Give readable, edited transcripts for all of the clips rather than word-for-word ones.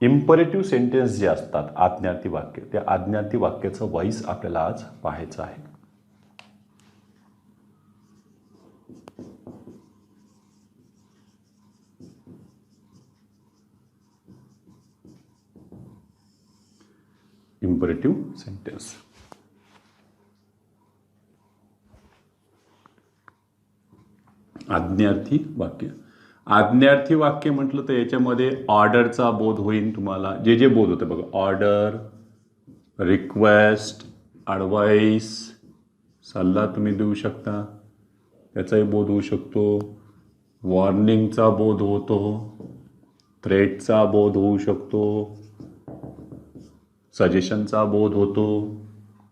Imperative sentence जे असतात आज्ञार्थी वाक्य, त्या आज्ञार्थी वाक्याचं व्हॉइस आपल्याला आज पाहायचं आहे. Imperative sentence. आज्ञार्थी वाक्य. आज्ञार्थी वाक्य म्हटलं तर याच्यामध्ये ऑर्डरचा बोध होईल तुम्हाला. जे जे बोध होतं बघा, ऑर्डर, रिक्वेस्ट, ॲडवाईस, सल्ला तुम्ही देऊ शकता, त्याचाही बोध होऊ शकतो. वॉर्निंगचा बोध होतो, थ्रेटचा बोध होऊ शकतो, सजेशनचा बोध होतो,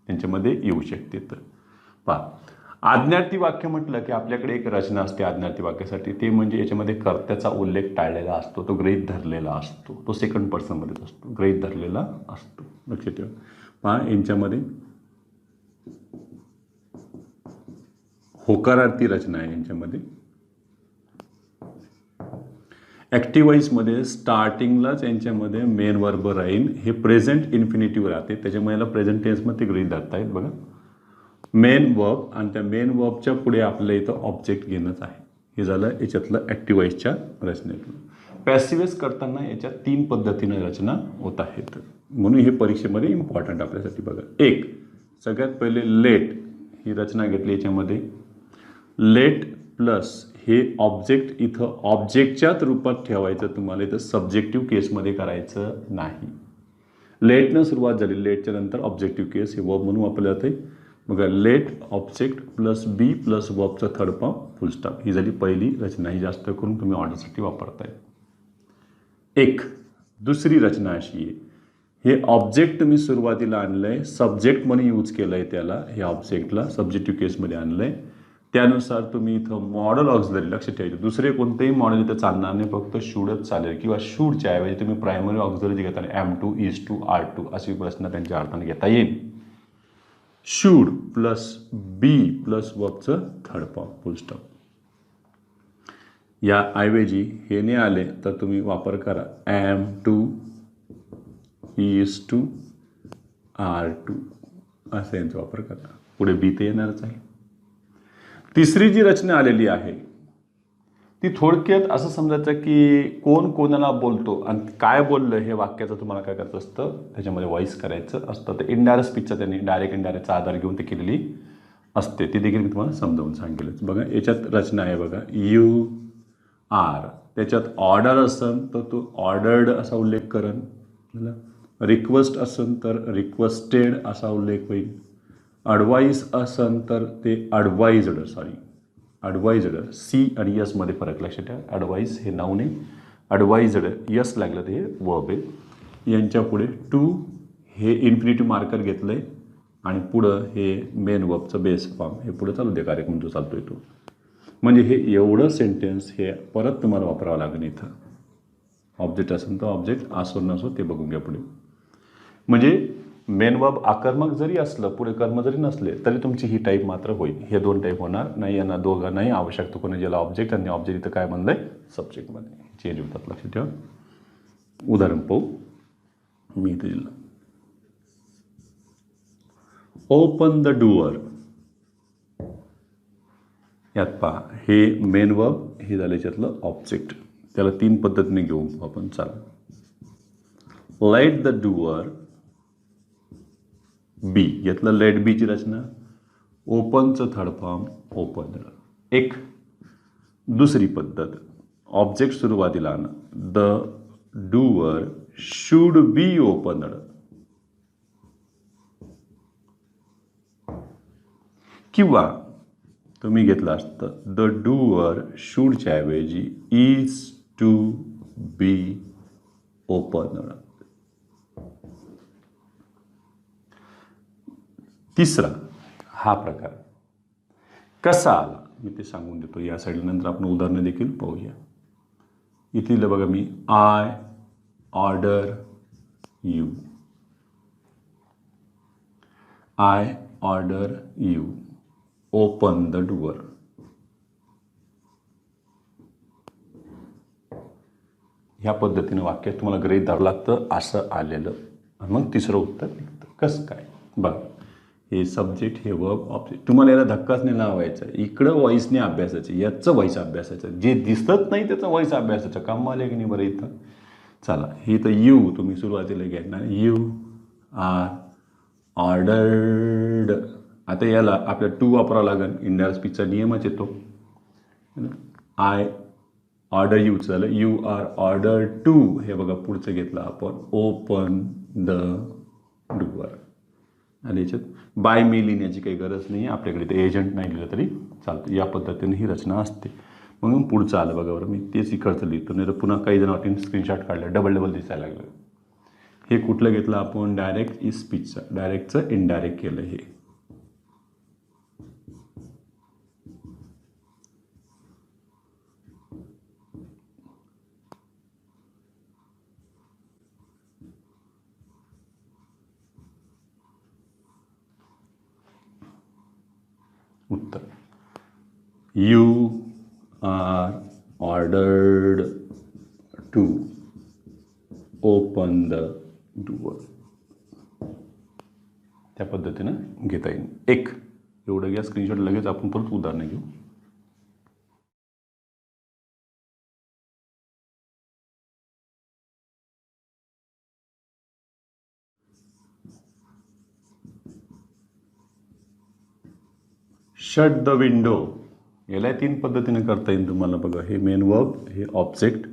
त्यांच्यामध्ये येऊ शकते. तर पहा, आज्ञार्थी वाक्य म्हटलं की आपल्याकडे एक रचना असते आज्ञार्थी वाक्यासाठी. ते म्हणजे याच्यामध्ये कर्त्याचा उल्लेख टाळलेला असतो, तो गृहीत धरलेला असतो, तो सेकंड पर्सनमध्येच असतो, गृहीत धरलेला असतो. लक्षात ठेवा. पहा, यांच्यामध्ये होकारार्थी रचना आहे. यांच्यामध्ये ॲक्टिव्ह वॉइसमध्ये स्टार्टिंगलाच यांच्यामध्ये मेन वर्ब राहील. हे प्रेझेंट इन्फिनिटिव्ह राहते, त्याच्यामुळे याला प्रेझेंट टेन्समध्ये गृहीत धरता येत. बघा, मेन वर्ब आणि त्या मेन वर्बच्या पुढे आपल्या इथं ऑब्जेक्ट घेणंच आहे. हे झालं याच्यातलं ॲक्टिव्ह वॉइसच्या रचनेतलं. पॅसिव्ह वॉइस करताना याच्या 3 पद्धतीने रचना होत आहेत, म्हणून हे परीक्षेमध्ये इम्पॉर्टंट आपल्यासाठी. बघा, एक सगळ्यात पहिले लेट ही रचना घेतली. याच्यामध्ये लेट प्लस हे ऑब्जेक्ट इथं ऑब्जेक्टच्याच रूपात ठेवायचं तुम्हाला. इथं सब्जेक्टिव्ह केसमध्ये करायचं नाही. लेटनं सुरुवात झाली, लेटच्या नंतर ऑब्जेक्टिव्ह केस हे वर्ब म्हणून वापरलं जाते. बघा, let object plus be plus वर्बचा थर्ड फॉर्म फुल स्टॉप. ही झाली पहिली रचना. ही जास्त करून तुम्ही ऑर्डरसाठी वापरताय. एक दुसरी रचना अशी आहे, हे ऑब्जेक्ट मी सुरुवातीला आणलं आहे, सब्जेक्ट म्हणून यूज केलं आहे त्याला. हे ऑब्जेक्टला सब्जेक्टिव्ह केसमध्ये आणलं आहे. त्यानुसार तुम्ही इथं मॉडल ऑक्झिलरी लक्ष ठेवायचं. दुसरे कोणतेही मॉडेल इथं चालणार नाही, फक्त शूडच चालेल. किंवा शूडच्या ऐवजी तुम्ही प्रायमरी ऑक्झिलरी घेताना M2, is2, are2 अशी प्रश्न त्यांच्या अर्थाने घेता येईल. शूड प्लस बी प्लस वर्बचं थर्ड फॉर्म फुल स्टॉप. या ऐवजी हे नाही आले तर तुम्ही वापर करा M2, is2, are2 असं यांचा वापर करा. पुढे बी तर येणारच आहे. तिसरी जी रचना आलेली आहे ती थोडक्यात असं समजायचं की कोण कोणाला बोलतो आणि काय बोललं हे वाक्याचं तुम्हाला काय करायचं असतं, त्याच्यामध्ये व्हॉइस करायचं असतं. तर इनडायरेक्ट स्पीचचा त्यांनी डायरेक्ट इनडायरेक्टचा आधार घेऊन ते केलेली असते. ती देखील मी तुम्हाला समजावून सांगेलच. बघा, याच्यात रचना आहे. बघा, यू आर, त्याच्यात ऑर्डर असेल तर तो ऑर्डर्ड असा उल्लेख करेन. रिक्वेस्ट असेल तर रिक्वेस्टेड असा उल्लेख होईल. ॲडवाईस असेल तर ते ॲडवाइज्ड सी आणि यसमध्ये फरक लक्षात ठेवा. ॲडवाईस हे नाऊन आहे, ॲडवाइज्ड यस लागलं तर हे वर्ब आहे. यांच्या पुढे टू हे इन्फिनिटिव्ह मार्कर घेतलं आहे आणि पुढं हे मेन वर्बचं बेस फॉर्म हे पुढं चालू दे, कार्यक्रम जो चालतो आहे तो. म्हणजे हे एवढं सेंटेन्स हे परत तुम्हाला वापरावं लागेल. इथं ऑब्जेक्ट असेल तर ऑब्जेक्ट, असो नसो ते बघून घ्या पुढे. म्हणजे मेन वर्ब आकर्मक जरी असलं, पुढे कर्म जरी नसले तरी तुमची ही टाईप मात्र होईल. हे 2 टाईप होणार नाही. यांना दोघांनाही आवश्यकता कोणी ज्याला ऑब्जेक्ट आणि ऑब्जेक्ट इथं काय म्हणलं आहे सब्जेक्टमध्ये चेंज होतात. लक्षात ठेवा. उदाहरण पाहू. मी इथे दिलं, ओपन द डोअर. यात पहा, हे मेन वर्ब, हे झालं याच्यातलं ऑब्जेक्ट. त्याला 3 पद्धतीने घेऊ आपण. चाल, लेट द डोअर बी, यातलं लेट बीची रचना. ओपनचं थर्ड फॉर्म ओपन. एक दुसरी पद्धत, ऑब्जेक्ट सुरुवातीला आणा. The door should be opened. किंवा तुम्ही घेतलं असतं द डोअर शूडच्या ऐवजी इज टू बी ओपनड. तिसरा हा प्रकार कसा आला मी ते सांगून देतो. या साईडला नंतर आपण उदाहरणं देखील पाहूया. इथलं बघा, मी I order you, I order you open the door. ह्या पद्धतीनं वाक्यात तुम्हाला गृहीत धरावं लागतं, असं आलेलं. आणि मग तिसरं उत्तर निघतं. कसं काय बघा, हे सब्जेक्ट, हे वर्ब, ऑब्जेक्ट. तुम्हाला याला धक्काच नाही लावायचा. इकडं व्हॉईसने अभ्यासाचे, याचं व्हॉईस अभ्यासाचं, जे दिसत नाही त्याचं व्हॉईस अभ्यासाचं. काम आले की नाही बरं इथं. चला, हे तर यू तुम्ही सुरुवातीला घेणार. You are ordered. आता याला आपल्या टू वापरावं लागेल. इंडिया स्पीचचा नियमच येतो. आय ऑर्डर यूच झालं. You are order to. हे बघा पुढचं घेतलं आपण, ओपन द डोअर. आणि याच्यात बाय मी लिहिण्याची काही गरज नाही. आपल्याकडे ते एजंट नाही लिहिलं तरी चालतं. या पद्धतीने ही रचना असते. मग पुढचं आलं बघा बरं, मी तेच इकडचं लिहितो, नाही तर पुन्हा काही जण वाटेन स्क्रीनशॉट काढलं, डबल दिसायला लागलं. हे कुठलं घेतलं आपण, डायरेक्ट इज स्पीचचं. डायरेक्टचं इनडायरेक्ट केलं. हे उत्तर. You are ordered to open the door. त्या पद्धतीनं घेता येईल. एक एवढं घ्या स्क्रीनशॉट. लगेच आपण परत उदाहरणं घेऊ. Shut the window. याला 3 पद्धतीने करता येईल तुम्हाला बघा. हे मेन वर्ब, हे ऑब्जेक्ट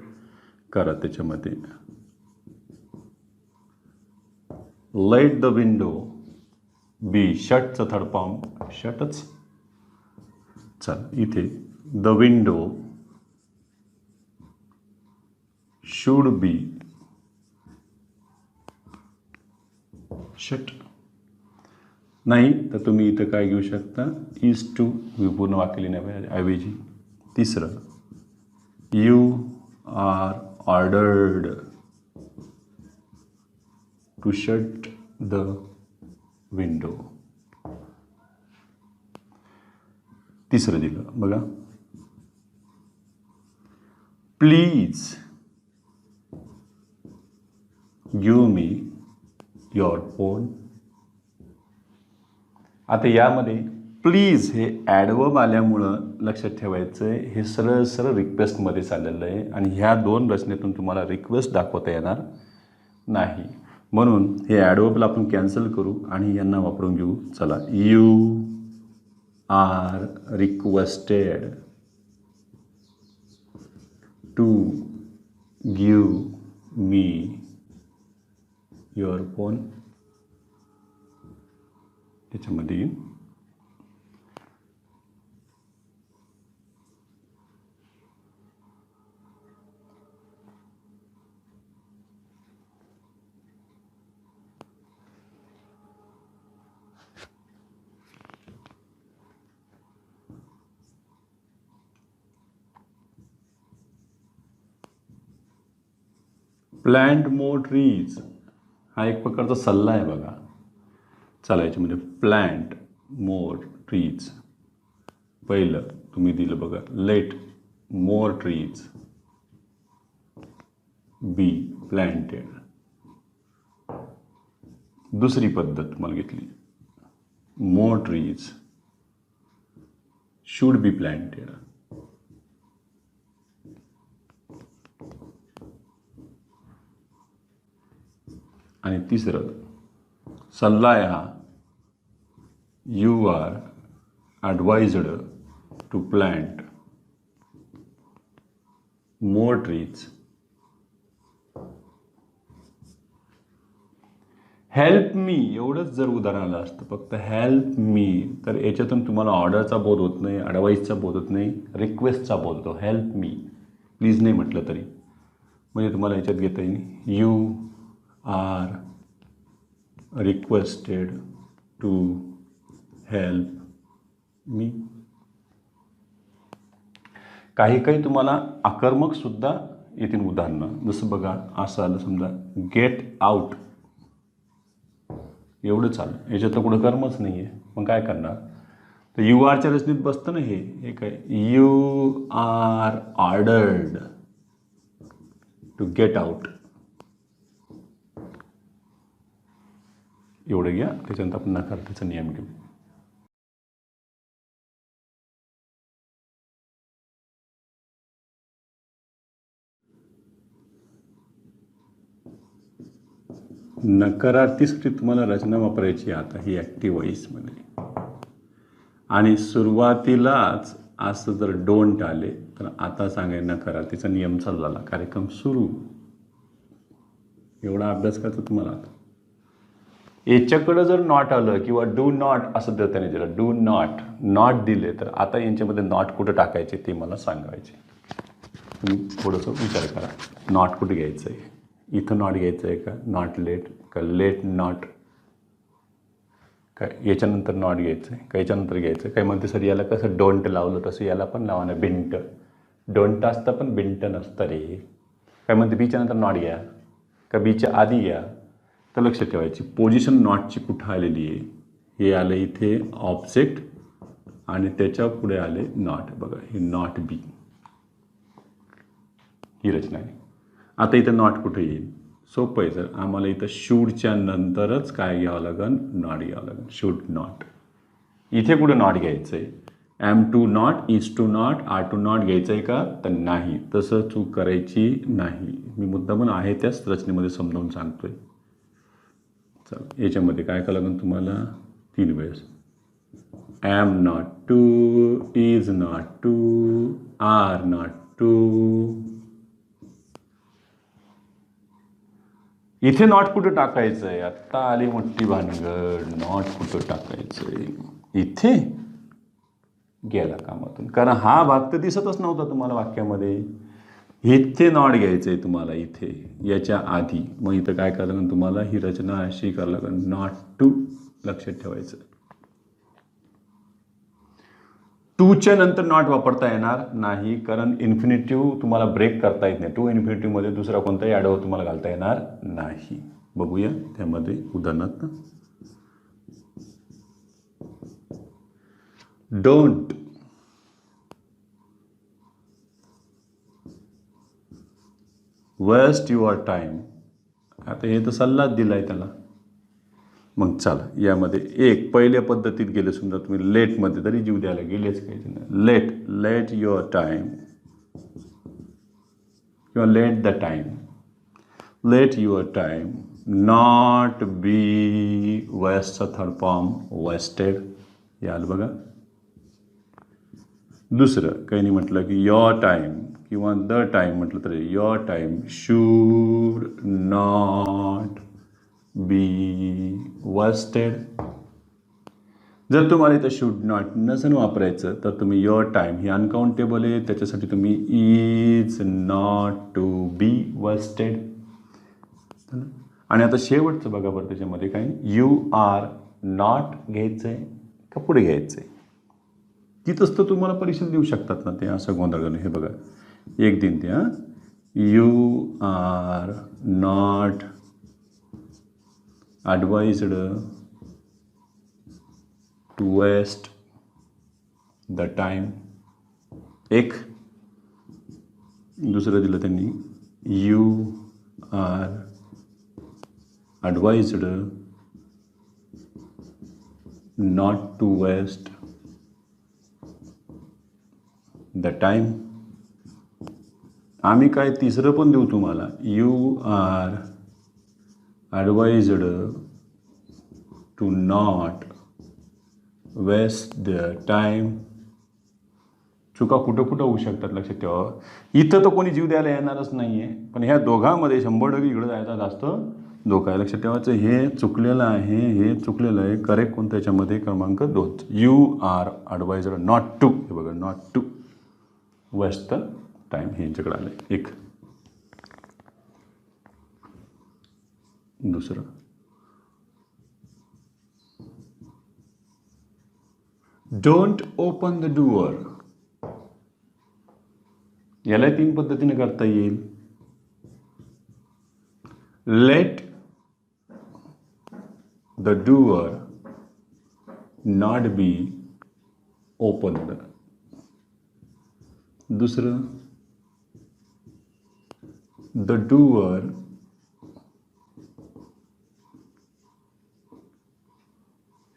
करा त्याच्यामध्ये. लेट द विंडो बी शटचं थर्ड फॉर्म शटच. चल इथे the window should be shut. नाही तर तुम्ही इथं काय घेऊ शकता, इज टू पूर्ण वाक्य लिहिण्याऐवजी. तिसरं, you are ordered to shut the window. तिसरं दिलं बघा, please give me your phone. आता यामध्ये प्लीज हे ॲडवर्ब आल्यामुळं लक्षात ठेवायचं आहे, हे सरळ सरळ रिक्वेस्टमध्ये चाललेलं आहे आणि ह्या 2 रचनेतून तुम्हाला रिक्वेस्ट दाखवता येणार नाही. म्हणून हे ॲडवर्बला आपण कॅन्सल करू आणि यांना वापरून घेऊ. चला, you are requested to give me your phone. त्याच्यामध्ये प्लॅन्ट मोर ट्रीज हा एक प्रकारचा सल्ला आहे बघा. चला, याच्यामध्ये प्लॅन्ट मोर ट्रीज. पहिलं तुम्ही दिलं बघा, लेट मोर ट्रीज बी प्लॅन्टेड. दुसरी पद्धत तुम्हाला घेतली, मोर ट्रीज शुड बी प्लॅन्टेड. आणि तिसरं सल्ला आहे हा, you are advised to plant more trees. Help me एवढंच जर उदाहरण आलं असतं, फक्त हेल्प मी, तर याच्यातून तुम्हाला ऑर्डरचा बोध होत नाही, ॲडवाईसचा बोध होत नाही, रिक्वेस्टचा बोध होतो. हेल्प मी, प्लीज नाही म्हटलं तरी म्हणजे तुम्हाला याच्यात घेता येईल, you are requested to help me. काही काही तुम्हाला आक्रमकसुद्धा येतील उदाहरणं. जसं बघा, असं आलं समजा, गेट आउट. एवढंच आलं, याच्यात तर कुठं कर्मच नाही आहे. मग काय करणार, तर यू आरच्या रचनेत बसतं ना हे काय, you are ordered to get out. एवढं घ्या. त्याच्यानंतर आपण नकारार्थीचा नियम घेऊ. नकारार्थीसाठी तुम्हाला रचना वापरायची आता ही ॲक्टिव्ह वॉईसमध्ये. आणि सुरुवातीलाच असं जर डोंट आले तर आता सांगायला नकारार्थीचा नियम चालू झाला, कार्यक्रम सुरू. एवढा अभ्यास करतो तुम्हाला. आता याच्याकडं जर नॉट आलं किंवा डू नॉट असं जर त्याने दिलं, डू नॉट दिले, तर आता यांच्यामध्ये नॉट कुठं टाकायचे ते मला सांगायचे. तुम्ही थोडंसं विचार करा. नॉट कुठे घ्यायचं आहे? इथं नॉट घ्यायचं आहे का? नॉट लेट का लेट नॉट? काय याच्यानंतर नॉट घ्यायचं आहे का याच्यानंतर घ्यायचं आहे? काही म्हणते सर याला कसं डोंट लावलं तसं याला पण लावा ना, बिंट. डोंट असतं पण बिंट नसतं रे. काय म्हणते बीच्या नंतर नॉट घ्या का बीच्या आधी घ्या? तर लक्ष ठेवायची पोझिशन नॉटची कुठं आलेली आहे. हे आलं इथे ऑब्जेक्ट आणि त्याच्या पुढे आले नॉट. बघा हे नॉट बी ही रचना आहे. आता इथं नॉट कुठे येईल? सोपं आहे. जर आम्हाला इथं शूडच्या नंतरच काय घ्यावं लागेल? नॉट घ्यावं लागेल. Should not. इथे कुठं नॉट घ्यायचं आहे? Am to not, is to not, are to not घ्यायचं आहे का? तर नाही, तसं चूक करायची नाही. मी मुद्दा पण आहे त्याच रचनेमध्ये समजावून सांगतोय. चला याच्यामध्ये काय करावं लागेल तुम्हाला? 3 वेळेस. Am not to, is not to, are not to. इथे नॉट कुठं टाकायचं आहे? आत्ता आली मोठी भानगड. नॉट कुठं टाकायचं आहे? इथे गेला कामातून, कारण हा भाग तर दिसतच नव्हता तुम्हाला वाक्यामध्ये. इथे नॉट घ्यायचं आहे तुम्हाला, इथे याच्या आधी. मग इथं काय करावं लागेल तुम्हाला? ही रचना अशी करावं लागेल, नॉट टू. लक्षात ठेवायचं. टूच्या नंतर नॉट वापरता येणार नाही, कारण इन्फिनिटिव्ह तुम्हाला ब्रेक करता येत नाही. टू इन्फिनिटिव्हमध्ये दुसरा कोणताही ॲडव्हर्ब तुम्हाला घालता येणार नाही. बघूया त्यामध्ये उदाहरणार्थ. Don't waste your time. आता हे तर सल्लाच दिला आहे त्याला. मग चला यामध्ये एक पहिल्या पद्धतीत गेले. समजा तुम्ही लेटमध्ये तरी जीव द्यायला गेलेच काही नाही. लेट युअर टाईम किंवा let the time. Let your time not be वेस्टचा थर्ड फॉर्म वेस्टेड. याल बघा. दुसरं काही नाही म्हटलं की युअर टाईम किंवा द टाईम म्हटलं तरी your time should not be wasted. जर तुम्हाला इथं शूड नॉट नसेल वापरायचं तर तुम्ही युअर टाईम ही अनकाउंटेबल आहे, त्याच्यासाठी तुम्ही is not to be wasted. आणि आता शेवटचं बघा बरं, त्याच्यामध्ये काय यू आर नॉट घ्यायचं आहे का पुढे घ्यायचं आहे? तिथंच तर तुम्हाला परीक्षा देऊ शकतात ना ते असं गोंधळ घालून. हे बघा एक दिन ते you are not advised to waste the time. एक दुसरं दिलं त्यांनी, you are advised not to waste the time. आम्ही काय तिसरं पण देऊ तुम्हाला, you are advised to not waste their time. चुका कुठं कुठं होऊ शकतात लक्षात ठेवा. इथं तर कोणी जीव द्यायला येणारच नाही आहे, पण ह्या दोघांमध्ये 100% इकडं जायचा जास्त धोका आहे. लक्षात ठेवायचं हे चुकलेलं आहे, हे चुकलेलं आहे. करेक्ट कोणतं याच्यामध्ये? क्रमांक 2. You are advised not to. हे बघा not to waste the time हे यांच्याकडे आलं आहे. एक दुसरं डोंट ओपन द डोअर. याला 3 पद्धतीने करता येईल. Let the door not be opened. दुसरं the door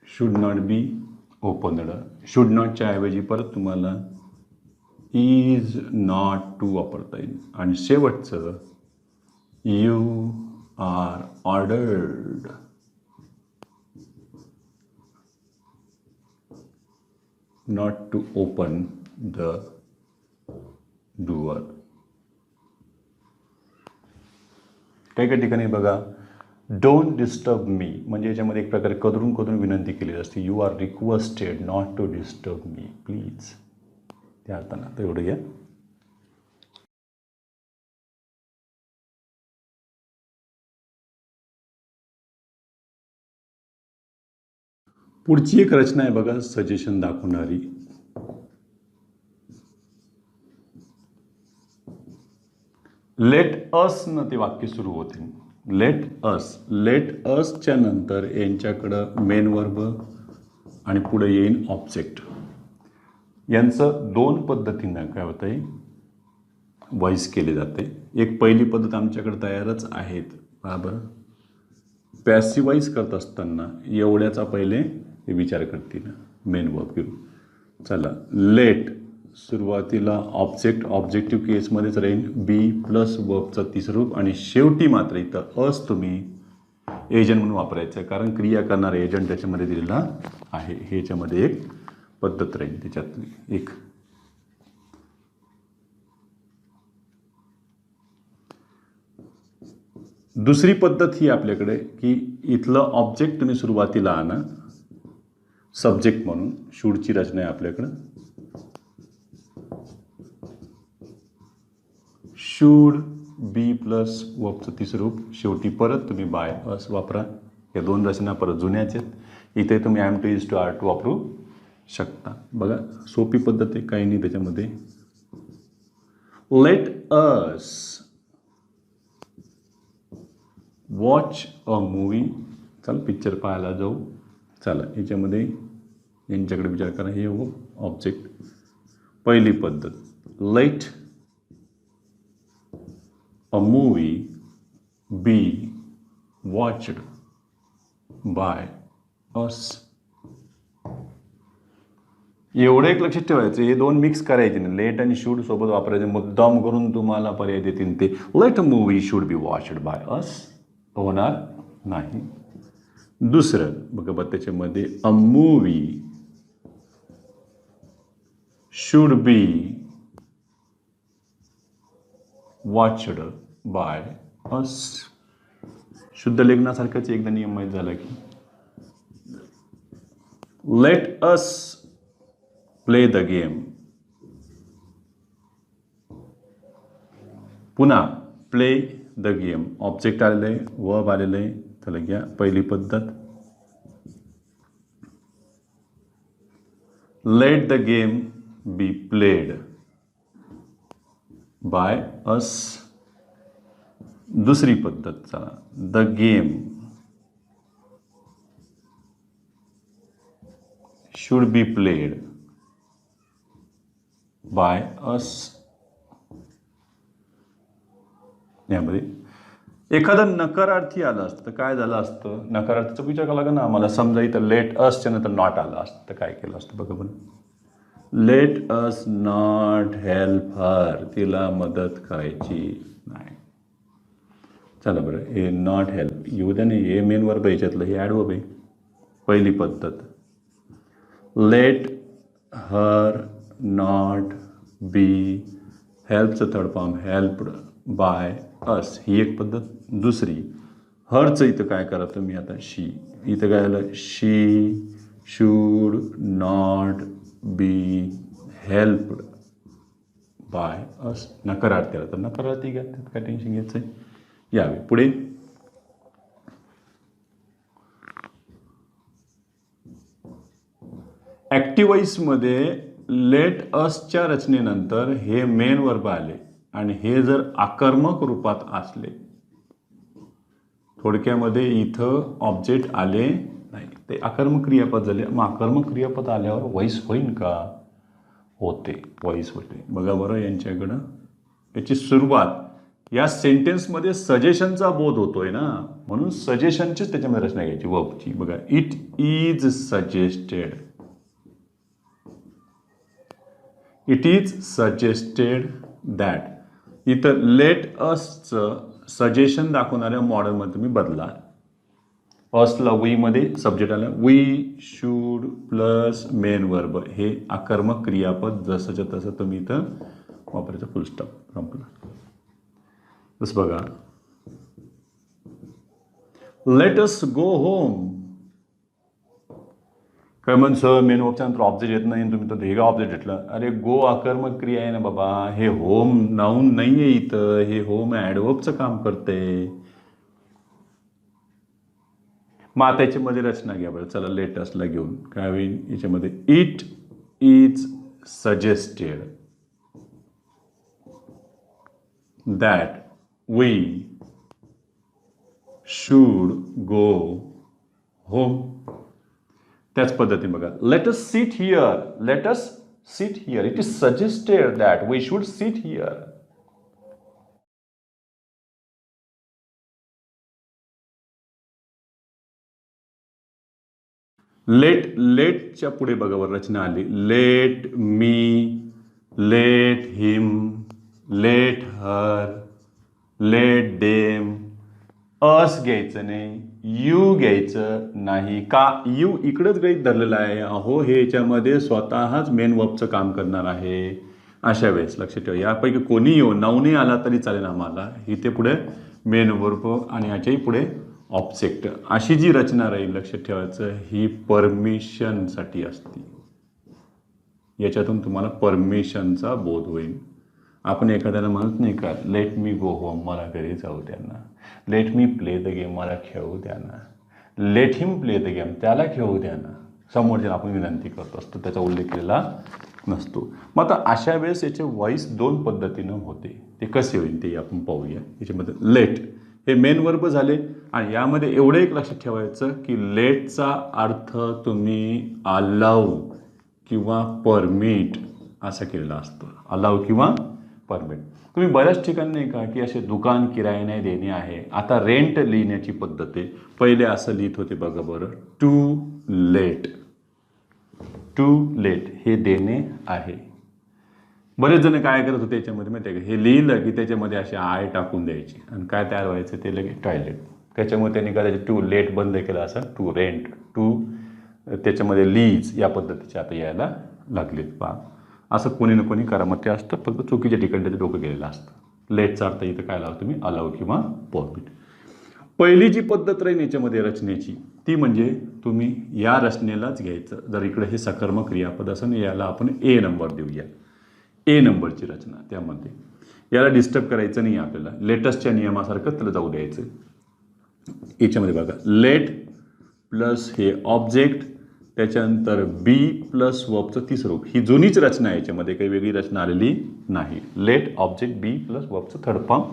should not be opened. Should नॉटच्या ऐवजी परत तुम्हाला इज नॉट टू वापरता येईल. आणि शेवटचं you are ordered not to open the door. काही काही ठिकाणी बघा डोंट डिस्टर्ब मी म्हणजे याच्यामध्ये एक प्रकारे कदरून विनंती केली असते. You are requested not to disturb me please. त्या अर्थानं तर एवढं घ्या. पुढची एक रचना आहे बघा सजेशन दाखवणारी. लेट अस न ते वाक्य सुरू होते. लेट असच्या नंतर यांच्याकडं मेन वर्ब आणि पुढे येईल ऑब्जेक्ट. यांचं दोन पद्धतीनं काय होतं आहे वॉइस केले जाते. एक पहिली पद्धत आमच्याकडे तयारच आहेत. बरोबर पॅसिवाईज करत असताना एवढ्याचा पहिले ते विचार करतील मेन वर्ब घेऊन. चला लेट सुरुवातीला ऑब्जेक्टिव्ह केसमध्येच राहील बी प्लस वर्बचं तिसरं रूप आणि शेवटी मात्र इथं अस तुम्ही एजंट म्हणून वापरायचं कारण क्रिया करणारा एजंट त्याच्यामध्ये दिलेला आहे. हे याच्यामध्ये एक पद्धत राहील त्याच्यातली एक. दुसरी पद्धत ही आपल्याकडे की इथलं ऑब्जेक्ट तुम्ही सुरुवातीला आणा सब्जेक्ट म्हणून. शूडची रचना आहे आपल्याकडं. शूड बी प्लस वर्बचं तिसरं रूप शेवटी परत तुम्ही बाय अस वापरा. या दोन रचना परत जुन्याच आहेत. इथे तुम्ही am to is to are to वापरू शकता. बघा सोपी पद्धत आहे काही नाही त्याच्यामध्ये. Let us watch a movie. चल पिक्चर पाहायला जाऊ. चला याच्यामध्ये यांच्याकडे विचार करा. हे हो ऑब्जेक्ट. पहिली पद्धत let a movie be watched by us. एवढं एक लक्षात ठेवायचं हे दोन मिक्स करायचे नाही. लेट आणि शूड सोबत वापरायचे. मुद्दाम करून तुम्हाला पर्याय देतील ते let a movie should be watched by us होणार नाही. दुसरं बघा त्याच्यामध्ये a movie should be watched by us. शुद्ध लेखनासारखाच एकदा नियम माहीत झाला की let us play the game. पुन्हा प्ले द गेम. ऑब्जेक्ट आलेलं आहे वर्ब आलेलं आहे. चला घ्या पहिली पद्धत. Let the game be played by us. दुसरी पद्धत चला the game should be played by us. यामध्ये एखादं नकारार्थी आलं असतं तर काय झालं असतं. नकारार्थीचा विचार करावा लागेल ना आम्हाला. समजा इथं लेट असच्या नंतर नॉट आलं असतं तर काय केलं असतं बघा पण. Let us not help her. तिला मदत करायची नाही. चला बरं हे नॉट हेल्प येऊ द्या नाही. हे मेन वर्ब याच्यातलं हे ॲडवर्ब आहे. पहिली पद्धत लेट हर नॉट बी हेल्पचं third form helped by us ही एक पद्धत. दुसरी हरचं इथं काय करा तुम्ही आता शी. इथं काय आलं she should not be helped by us. नकारार्थी आलं तर नकारार्थी घ्या त्यात काय टेन्शन घ्यायचं आहे. यावे पुढे ॲक्टिवाईजमध्ये लेट असच्या रचनेनंतर हे मेन वर्ब आले आणि हे जर आकर्मक रूपात असले थोडक्यामध्ये इथं ऑब्जेक्ट आले नाही ते आकर्मक क्रियापद झाले. मग आकर्मक क्रियापद आल्यावर वॉइस होईल का. होते वॉइस होते. बघा बरं यांच्याकडं याची सुरुवात या सेंटेन्समध्ये सजेशनचा बोध होतोय ना, म्हणून सजेशनचीच त्याच्यामध्ये रचना घ्यायची वर्बची. बघा, it is suggested, it is suggested that. इथं लेट असचं सजेशन दाखवणाऱ्या मॉडेलमध्ये तुम्ही बदला. असला वी मध्ये सब्जेक्ट आला, we should plus main verb, हे आकर्मक क्रियापद जसंच्या तसं तुम्ही इथं वापरायचं. फुल स्टॉप, संपला. जसं बघा, लेट अस गो होम. काय म्हणसं मेन वर्बच्या नंतर ऑब्जेक्ट येत नाही, तुम्ही तर भेगा ऑब्जेक्ट घेतला. अरे गो आकर्मक क्रिया आहे ना बाबा, हे होम नाऊन नाही आहे इथं, हे होम ॲडवर्बचं काम करते. मग आता याच्यामध्ये रचना घ्या बरं. चला लेटेस्टला घेऊन काय होईल याच्यामध्ये, it is suggested that we should go home. त्याच पद्धतीने बघा, let us sit here, let us sit here, it is suggested that we should sit here. लेटच्या पुढे बघा वर रचना आली, let me, let him, let her, let them. अस घ्यायचं नाही, यू घ्यायचं नाही. का यू इकडंच गृहीत धरलेलं आहे, अहो हे याच्यामध्ये स्वतःच मेन वर्बचं काम करणार आहे. अशा वेळेस लक्षात ठेवा, यापैकी कोणी येऊ नाऊनही आला तरी चालेल आम्हाला, इथे पुढे मेन वर्ब आणि याच्याही पुढे ऑब्जेक्ट. अशी जी रचना राहील लक्षात ठेवायचं, ही परमिशनसाठी असते. याच्यातून तुम्हाला परमिशनचा बोध होईल. आपण एखाद्याला म्हणत नाही का, लेट मी गो होम, मला घरी जाऊ द्या ना. Let me play the game, मला खेळू द्या ना. Let him play the game, त्याला खेळू द्या ना. समोरच्या आपण विनंती करतो असतो, त्याचा उल्लेख केलेला नसतो. मग आता अशा वेळेस याचे व्हॉइस दोन पद्धतीनं होते. ते कसे होईल ते आपण पाहूया. याच्यामध्ये लेट हे मेन वर्ब झाले, आणि यामध्ये एवढं एक लक्षात ठेवायचं की लेटचा अर्थ तुम्ही अलाउ किंवा परमिट असा केलेला असतो. अलाउ किंवा परमिट. तुम्ही बऱ्याच ठिकाणी नाही का की असे दुकान किरायाने देणे आहे. आता रेंट लिहिण्याची पद्धत आहे. पहिले असं लिहित होते बघा बरं, टू लेट, टू लेट हे देणे आहे. बरेच जण काय करत होते याच्यामध्ये माहिती आहे का, हे लिहिलं की त्याच्यामध्ये असे आय टाकून द्यायचे आणि काय तयार व्हायचं ते लगेच टॉयलेट. त्याच्यामुळे त्यांनी कदाचित टू लेट बंद केलं असं, टू रेंट, टू त्याच्यामध्ये लीज या पद्धतीचे आता यायला लागलेत. पहा असं कोणी ना कोणी करामती असतं, फक्त चुकीच्या ठिकाणी त्याचं डोकं गेलेलं असतं. लेटचा अर्थ इथं काय लावतो तुम्ही, अलाव किंवा परमिट. पहिली जी पद्धत राहील याच्यामध्ये रचनेची ती म्हणजे तुम्ही या रचनेलाच घ्यायचं. जर इकडे हे सकर्मक क्रियापद असेल याला आपण ए नंबर देऊया. ए नंबरची रचना, त्यामध्ये याला डिस्टर्ब करायचं नाही आपल्याला. लेटेस्टच्या नियमासारखं त्याला जाऊ द्यायचं. याच्यामध्ये बघा, लेट प्लस हे ऑब्जेक्ट, त्याच्यानंतर बी प्लस वर्बचं तिसरं रूप. ही जुनीच रचना आहे, याच्यामध्ये काही वेगळी रचना आलेली नाही. लेट ऑब्जेक्ट बी प्लस वर्बचं थर्ड फॉर्म.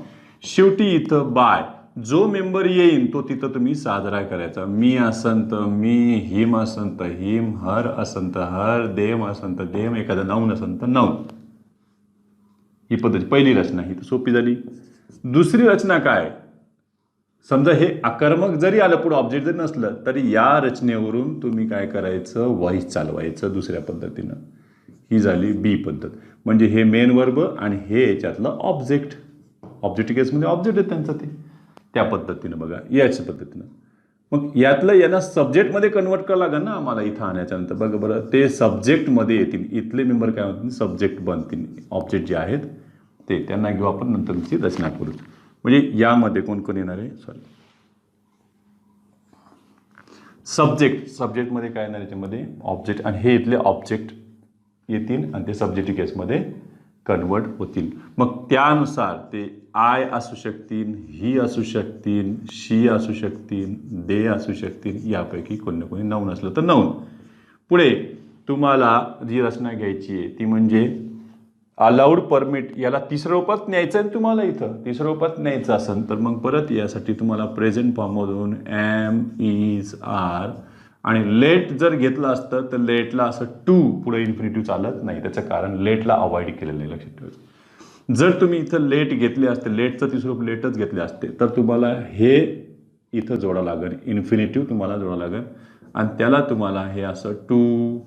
शेवटी इथं बाय जो मेंबर येईन तो तिथं तुम्ही साजरा करायचा. मी असन तर मी, हिम असन तर हिम, हर असन तर हर, देम असन तर देम, एखादा नाऊन असन तर नाऊन. ही पद्धती पहिली रचना ही तर सोपी झाली. दुसरी रचना काय, समजा हे आकर्मक जरी आलं पुढे ऑब्जेक्ट जरी नसलं तरी या रचनेवरून तुम्ही काय करायचं, व्हॉइस चालवायचं दुसऱ्या पद्धतीनं. ही झाली बी पद्धत. म्हणजे हे मेन वर्ब आणि हे याच्यातलं ऑब्जेक्ट. ऑब्जेक्ट केसमध्ये ऑब्जेक्ट आहे त्यांचं ते, त्या पद्धतीनं बघा याच्या पद्धतीनं. मग यातलं यांना सब्जेक्टमध्ये कन्वर्ट करावं लागेल ना आम्हाला इथं आण्याच्यानंतर. बघा बरं, ते सब्जेक्टमध्ये येतील. इथले मेंबर काय होतील, सब्जेक्ट बनतील. ऑब्जेक्ट जे आहेत ते त्यांना घेऊ आपण, नंतरची रचना करू. म्हणजे यामध्ये कोण कोण येणार आहे, सब्जेक्टमध्ये काय येणार याच्यामध्ये ऑब्जेक्ट, आणि हे इथले ऑब्जेक्ट येतील आणि ते सब्जेक्ट केसमध्ये कन्वर्ट होतील. मग त्यानुसार ते आय असू शकतील, ही असू शकतील, शी असू शकतील, दे असू शकतील. यापैकी कोणी ना कोणी नाऊन असलं तर नाऊन. पुढे तुम्हाला जी रचना घ्यायची आहे ती म्हणजे अलाउड परमिट. याला तिसऱ्या रूपात न्यायचं आहे तुम्हाला. इथं तिसऱ्या रूपात न्यायचं असेल तर मग परत यासाठी तुम्हाला प्रेझेंट फॉर्ममधून एम, इज, आर, आणि लेट जर घेतलं असतं तर लेटला असं टू पुढे इन्फिनिटिव्ह चालत नाही. त्याचं कारण लेटला अवॉइड केलेलं आहे, लक्षात ठेवायचं. जर तुम्ही इथं लेट घेतले असते, लेटचं तिसरं रूप लेटच घेतले असते, तर तुम्हाला हे इथं जोडा लागेल, इन्फिनिटिव्ह तुम्हाला जोडा लागेल आणि त्याला तुम्हाला हे असं to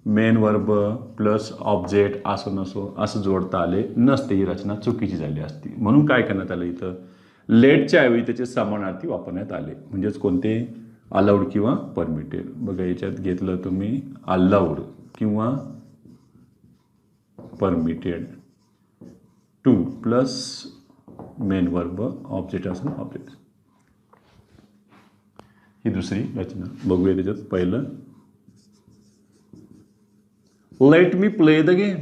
main verb plus object असं नसो असं जोडता आले नसते. ही रचना चुकीची झाली असती. म्हणून काय करण्यात आलं, इथं लेटच्या ऐवजी त्याचे समानार्थी वापरण्यात आले. म्हणजेच कोणते, अलाउड किंवा परमिटेड. बघा याच्यात घेतलं तुम्ही अलाउड किंवा permitted, two plus main verb object असून ऑब्जेक्ट. ही दुसरी रचना. बघूया त्याच्यात पहिलं, let me play the game.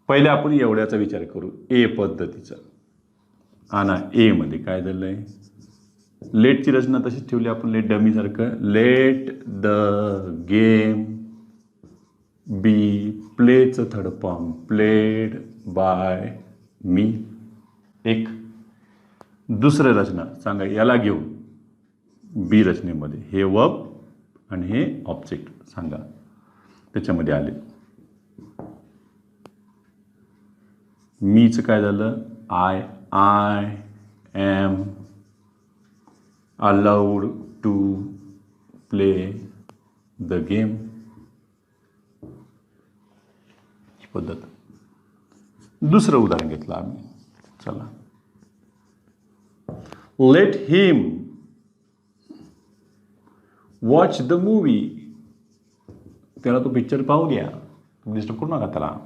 पहिले आपण एवढ्याचा विचार करू, ए पद्धतीचा. आणा ए मध्ये काय झालंय, लेटची रचना तशीच ठेवली आपण, लेट डमी सारखं. लेट द गेम बी प्लेचं third form, played by me. एक दुसरं रचना सांगा, याला घेऊन बी रचनेमध्ये हे वर्ब आणि हे ऑब्जेक्ट सांगा त्याच्यामध्ये आले. मीचं काय झालं, I am allowed to play the game. ही पद्धत. दुसरं उदाहरण घेतलं आम्ही. चला, let him watch the movie. त्याला तो पिक्चर पाहू द्या, तुम्ही डिस्टर्ब करू नका त्याला,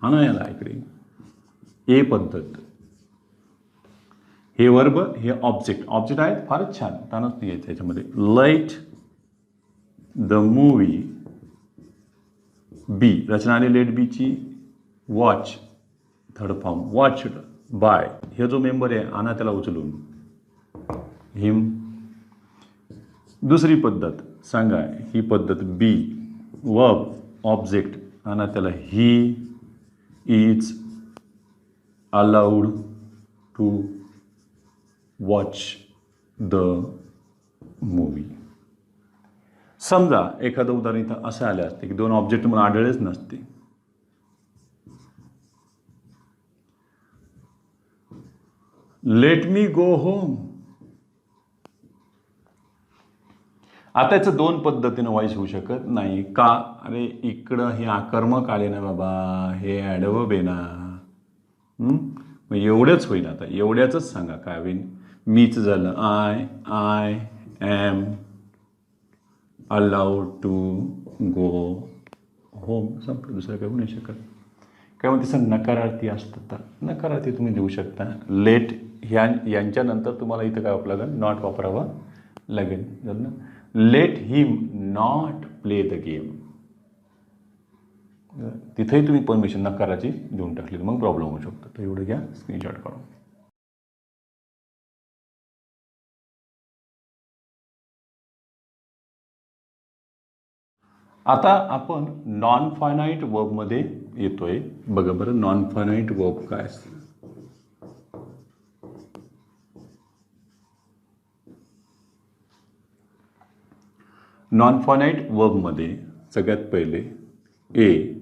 आणा याला इकडे. ए पद्धत. हे वर्ब हे ऑब्जेक्ट, ऑब्जेक्ट आहेत फारच छान, तानच नाही यायचं याच्यामध्ये. लेट द मूवी बी रचना आली लेट बीची. Watch third form, watched bye. हे जो मेंबर आहे आणा त्याला उचलून, हिम. दुसरी पद्धत सांगा, ही पद्धत बी, वर्ब ऑब्जेक्ट आणा त्याला, he is allowed to watch the movie. समजा एखादं उदाहरण इथं असं आलं असते की दोन ऑब्जेक्ट मला आढळलेच नसते. Let me go home. आता याचं दोन पद्धतीनं व्हॉइस होऊ शकत नाही का, अरे इकडं हे आकर्मक आले ना बाबा, हे ॲडवर्ब आहे ना, मग एवढंच होईल. आता एवढ्याच सांगा काय होईल. मीच झालं I am allowed to go home. संपलं, दुसरं काही होऊ नाही शकत. काय म्हणते सर, नकारार्थी असतं तर नकारार्थी तुम्ही देऊ शकता. लेट यांच्यानंतर तुम्हाला इथं काय वापरावं लागेल, नॉट वापरावं लागेल. झालं ना. Let him not play the game. तिथेही तुम्ही परमिशन नकाराची देऊन टाकली, मग प्रॉब्लेम होऊ शकतो. तर एवढं घ्या स्क्रीनशॉट काढून. आता आपण नॉन फायनाईट वर्बमध्ये येतोय. बघा बरं, नॉन फायनाईट वर्ब काय असतं. नॉन फायनाईट वर्बमध्ये सगळ्यात पहिले ए,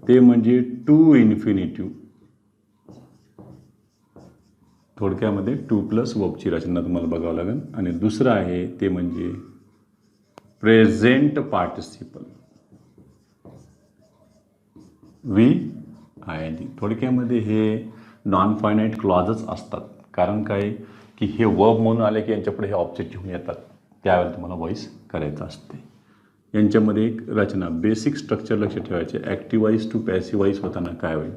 ते म्हणजे टू इन्फिनिटिव्ह. थोडक्यामध्ये टू प्लस वर्बची रचना तुम्हाला बघावं लागेल. आणि दुसरं आहे ते म्हणजे प्रेझेंट पार्टिसिपल, VING. थोडक्यामध्ये हे नॉन फायनाईट क्लॉजच असतात. कारण काय की हे वर्ब म्हणून आले की यांच्यापुढे हे ऑब्जेक्ट घेऊन येतात, त्यावेळेला तुम्हाला व्हॉइस करायचं असते. यांच्यामध्ये एक रचना, बेसिक स्ट्रक्चर लक्ष ठेवायचे. Active voice to passive voice होताना काय होईल,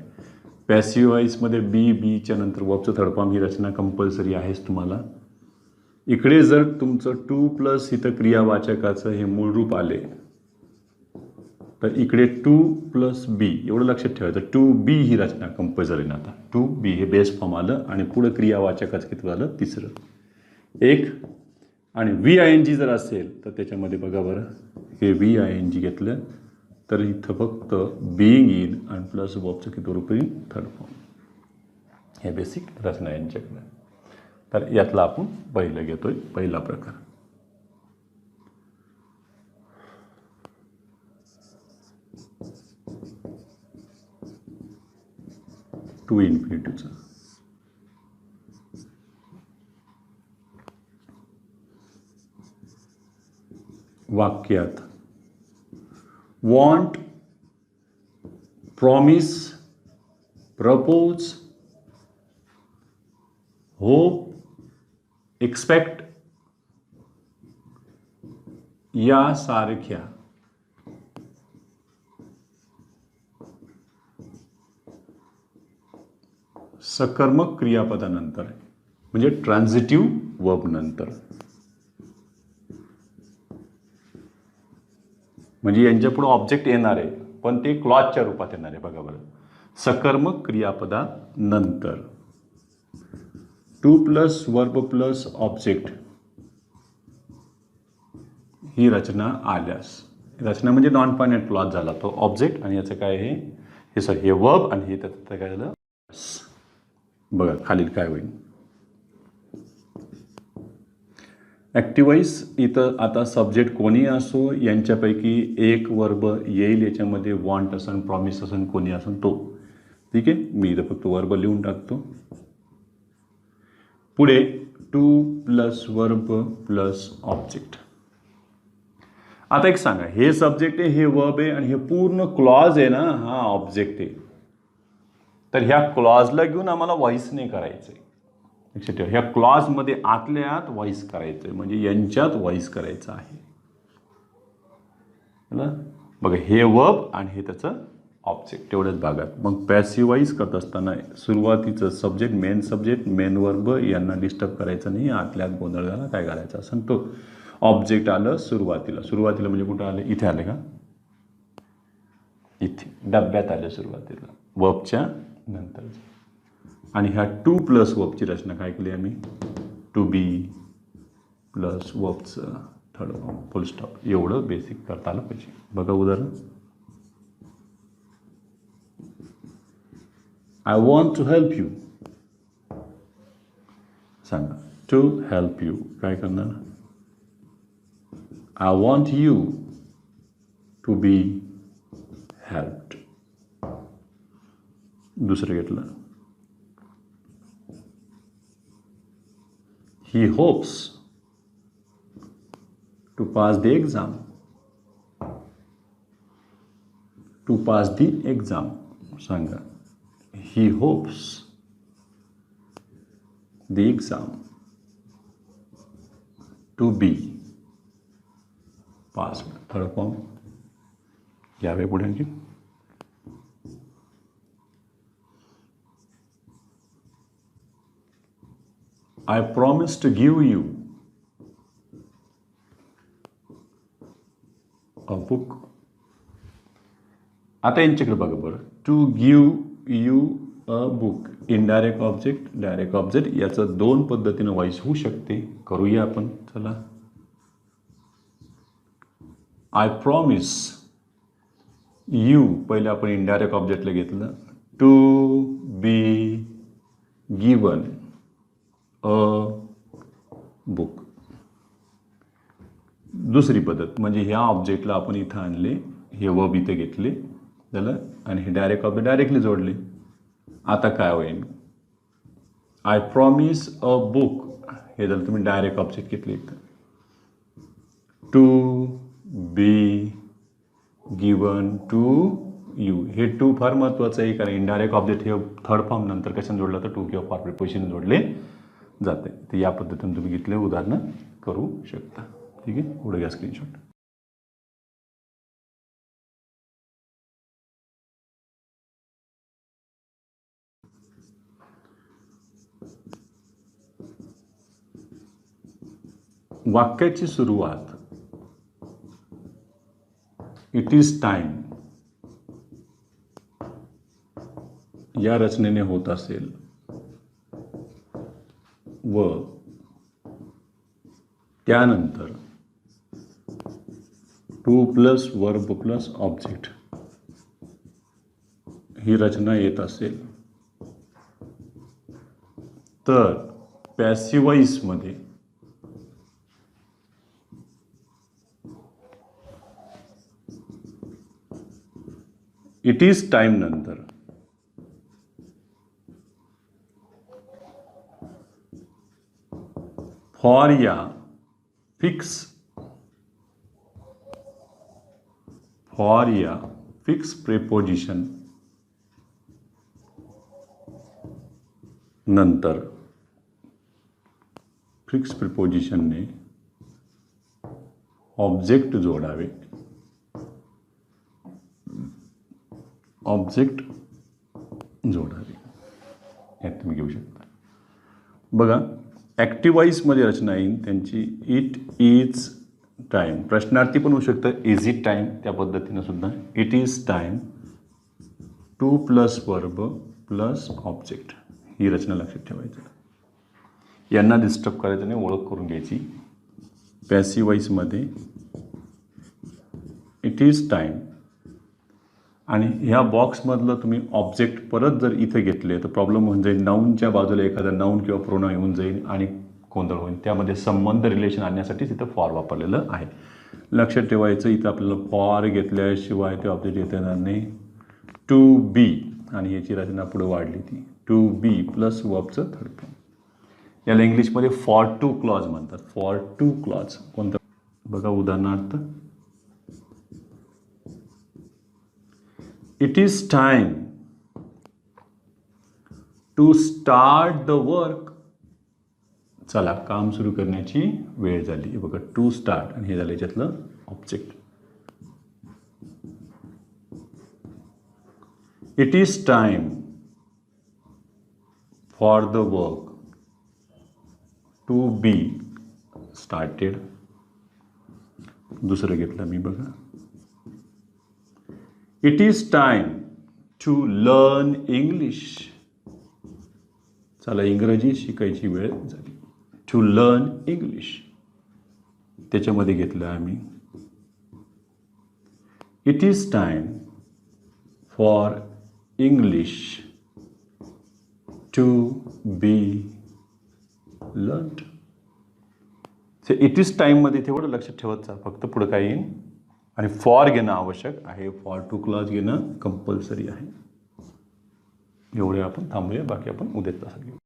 पॅसिव्ह व्हॉइसमध्ये बीच्या नंतर वर्बचं थर्ड फॉर्म ही रचना कंपल्सरी आहेच तुम्हाला. इकडे जर तुमचं टू प्लस इथं क्रियावाचकाचं हे मूळ रूप आले तर इकडे टू प्लस बी एवढं लक्षात ठेवायचं. टू बी ही रचना कंपल्सरी ना. आता टू बी हे बेस फॉर्म आलं आणि पुढं क्रियावाचकाचं किती झालं, तिसरं एक. आणि VING जर असेल तर त्याच्यामध्ये बघा बरं, हे VING घेतलं तर इथं फक्त बिईंग इन आणि प्लस वर्बचं किती रूप येईल, थर्ड फॉर्म. हे बेसिक रचना यांच्याकडे. तर यातला आपण पहिलं घेतोय, पहिला प्रकार. टू इन्फिनिटीचं. वाक्यात want, promise, propose, hope, expect यासारख्या सकर्मक क्रियापदानंतर म्हणजे ट्रान्झिटिव्ह वर्ब नंतर, म्हणजे यांच्या पुढे ऑब्जेक्ट येणार आहे पण ते क्लॉजच्या रूपात येणार आहे. बघा बरं, सकर्मक क्रियापदानंतर to plus verb plus object ही रचना आल्यास, रचना म्हणजे नॉन फायनाईट क्लॉज झाला तो ऑब्जेक्ट आणि याचं काय आहे हे सर हे वर्ब आणि हे त्याचं काय झालं. बघा खालील काय होईल. ॲक्टिवाईज इथं आता सब्जेक्ट कोणी असो यांच्यापैकी एक वर्ब येईल याच्यामध्ये, वॉन्ट असन, प्रॉमिस असन, कोणी असन तो. ठीक आहे, मी इथं फक्त वर्ब लिहून टाकतो. पुढे to plus verb plus object. आता एक सांगा, हे सब्जेक्ट आहे, हे वर्ब आहे आणि हे पूर्ण क्लॉज आहे ना, हा ऑब्जेक्ट आहे. तर ह्या क्लॉजला घेऊन आम्हाला व्हॉइस नाही करायचं आहे. लक्षात ठेवा, ह्या क्लॉजमध्ये आतल्या आत व्हॉइस करायचं आहे, म्हणजे यांच्यात व्हॉइस करायचं आहे. बघा हे वर्ब आणि हे त्याचं ऑब्जेक्ट तेवढ्याच भागात. मग पॅसिवाईज करत असताना सुरुवातीचं सब्जेक्ट मेन वर्ब यांना डिस्टर्ब करायचं नाही. आतल्या आत गोंधळ झाला काय करायचं असं तो ऑब्जेक्ट आलं सुरुवातीला म्हणजे कुठं आलं, इथे आले का, इथे डब्यात आलं सुरुवातीला वर्बच्या नंतर. आणि ह्या टू प्लस वर्बची रचना काय केली आम्ही, टू बी प्लस वर्बचं थर्ड फॉर्म फुल स्टॉप. एवढं बेसिक करता आलं पाहिजे. बघा उदाहरण, I want to help you. सांगा टू हेल्प यू काय करणार, I want you to be helped. दुसरं घेतलं, he hopes to pass the exam. To pass the exam. सांगा, he hopes the exam to be passed. Third form घ्यावे पुढे आणखी. I promise to give you a book. आता यांच्याकडे बघा बरं, to give you a book, indirect object direct object याचं दोन पद्धतीनं व्हॉइस होऊ शकते. करूया आपण, चला. आय प्रॉमिस यू पहिले आपण इनडायरेक्ट ऑब्जेक्टला घेतलं, to be given a book. दुसरी पद्धत म्हणजे ह्या ऑब्जेक्टला आपण इथं आणले, हे वर्ब इथे घेतले झालं आणि हे डायरेक्ट ऑब्जेक्ट डायरेक्टली जोडले. आता काय होईल, आय प्रॉमिस अ बुक हे झालं तुम्ही डायरेक्ट ऑब्जेक्ट घेतले इथं, to be given to you. हे टू फार महत्त्वाचं आहे कारण इनडायरेक्ट ऑब्जेक्ट हे थर्ड फॉर्म नंतर कशाने जोडलं तर टू किंवा फॉर प्रिपोजिशन जोडले जाते. तर या पद्धतीने तुम्ही घेतले उदाहरणं करू शकता. ठीक आहे, पुढे घ्या स्क्रीनशॉट. वाक्याची सुरुवात इट इज टाइम या रचनेने होत असेल व त्यानंतर to plus verb plus object ही रचना येत असेल तर पॅसिवाईजमध्ये इट इज टाइम नंतर फॉर या फिक्स प्रेपोजिशन नंतर फिक्स प्रिपोजिशनने ऑब्जेक्ट जोडावे. यात तुम्ही घेऊ शकता. बघा, ॲक्टिव्ह वॉइसमध्ये रचना येईल त्यांची. It is time. प्रश्नार्थी पण होऊ शकतं. इज इट टाईम, त्या पद्धतीनं सुद्धा. It is time to plus verb plus object. ही रचना लक्षात ठेवायची. यांना डिस्टर्ब करायचं नाही, ओळख करून घ्यायची. पॅसिव्ह वॉइसमध्ये इट इज टाईम आणि ह्या बॉक्समधलं तुम्ही ऑब्जेक्ट परत जर इथे घेतले तर प्रॉब्लेम होऊन जाईल. नाऊनच्या बाजूला एखादा नाऊन किंवा प्रोनाउन येऊन जाईल आणि गोंधळ होईल. त्यामध्ये संबंध रिलेशन आणण्यासाठी तिथं फॉर वापरलेलं आहे. लक्षात ठेवायचं, इथं आपल्याला फॉर घेतल्याशिवाय ते ऑब्जेक्ट येता येणार नाही. टू बी आणि याची रचना पुढे वाढली ती टू बी प्लस वर्बचं थर्ड फॉर्म. याला इंग्लिशमध्ये फॉर टू क्लॉज म्हणतात. फॉर टू क्लॉज कोणतं बघा, उदाहरणार्थ it is time to start the work. चला, काम सुरू करण्याची वेळ झाली. बघा, टू स्टार्ट आणि हे झालं याच्यातलं object. It is time for the work to be started. दुसरं घेतलं मी. बघा, it is time to learn English. चला, इंग्रजी शिकायची वेळ झाली. टू लर्न इंग्लिश त्याच्यामध्ये घेतलं आम्ही. It is time for English to be learned. It is टाईममध्ये तेवढं लक्षात ठेवत जा. फक्त पुढं काय येईल आणि फॉर घेणं आवश्यक आहे. फॉर टू क्लॉज घेणं कंपल्सरी आहे. एवढे आपण थांबूया. बाकी आपण उद्या तासात घेऊ.